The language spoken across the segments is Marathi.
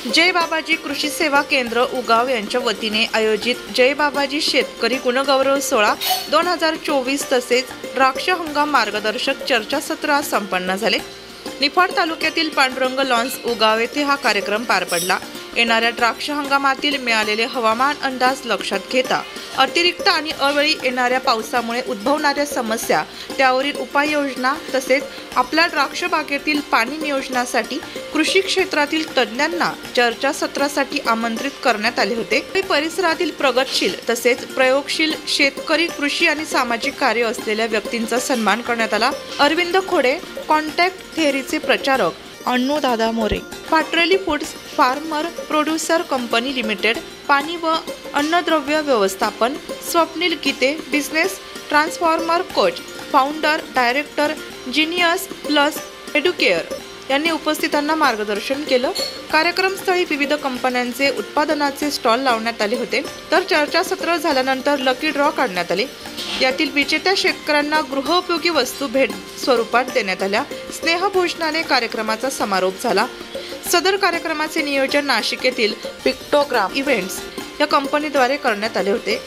जय बाबाजी कृषी सेवा केंद्र उगाव यांच्या वतीने आयोजित जय बाबाजी शेतकरी गुणगौरव सोहळा 2024 तसेच द्राक्ष हंगाम मार्गदर्शक चर्चासत्र आज संपन्न झाले। निफाड तालुक्यातील पांडुरंग लॉन्स उगाव येथे हा कार्यक्रम पार पडला। येणाऱ्या द्राक्ष हंगामातील मिळालेले हवामान अंदाज लक्षात घेता अतिरिक्त आणि अवेळी येणाऱ्या पावसामुळे उद्भवणाऱ्या समस्या त्यावरील उपाययोजना तसेच आपल्या द्राक्ष बागेतील पाणी नियोजनासाठी कृषी क्षेत्रातील तज्ञांना चर्चासत्रासाठी आमंत्रित करण्यात आले होते। परिसरातील प्रगतशील तसेच प्रयोगशील शेतकरी कृषी आणि सामाजिक कार्य असलेल्या व्यक्तींचा सन्मान करण्यात आला। अरविंद खोडे कॉन्टॅक्ट थेअरीचे प्रचारक, Annudada More, Patreli foods farmer producer company limited पाणी व अन्नद्रव्य व्यवस्थापन, Swapnil Gite business transformer coach, founder director genius plus Educare यांनी उपस्थितांना मार्गदर्शन केलं। कार्यक्रमस्थळी विविध कंपन्यांचे उत्पादनाचे स्टॉल लावण्यात आले होते, तर चर्चासत्र झाल्यानंतर लकी ड्रॉ काढण्यात आले। यातील विजेत्या शेतकऱ्यांना गृहोपयोगी वस्तू भेट स्वरूपात देण्यात आल्या। स्नेहभोजनाने कार्यक्रमाचा समारोप झाला। सदर कार्यक्रमाचे नियोजन नाशिक येथील पिक्टोग्राम इव्हेंट्स या कंपनीद्वारे करण्यात आले होते।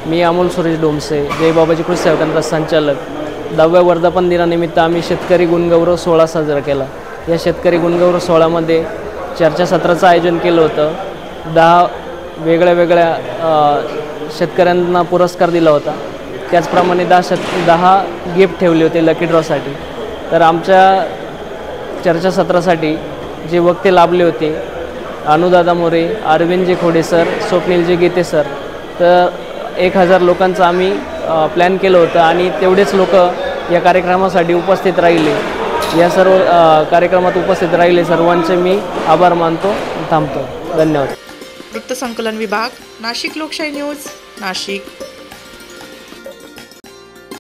मी अमोल सुरेश डोमसे, जय बाबाजी कृषी सेवा केंद्र संचालक। 10व्या वर्धापन दिनानिमित्त आम्ही शेतकरी गुणगौरव सोहळा साजरा केला। या शेतकरी गुणगौरव सोहळ्यामध्ये चर्चासत्राचं आयोजन केलं होतं। 10 वेगळ्या शेतकऱ्यांना पुरस्कार दिला होता। त्याचप्रमाणे 10 गिफ्ट ठेवले होते लकी ड्रॉसाठी। तर आमच्या चर्चासत्रासाठी जे वक्ते लाभले होते अन्नूदादा मोरे, अरविंदजी खोडे सर, स्वप्नीलजी गीते सर, तर 1000 लोकांचं आम्ही प्लॅन केलं होतं आणि तेवढेच लोक या कार्यक्रमासाठी उपस्थित राहिले। या सर्व कार्यक्रमात उपस्थित राहिले सर्वांचे मी आभार मानतो, थांबतो। धन्यवाद। वृत्तसंकलन विभाग, नाशिक लोकशाही न्यूज, नाशिक।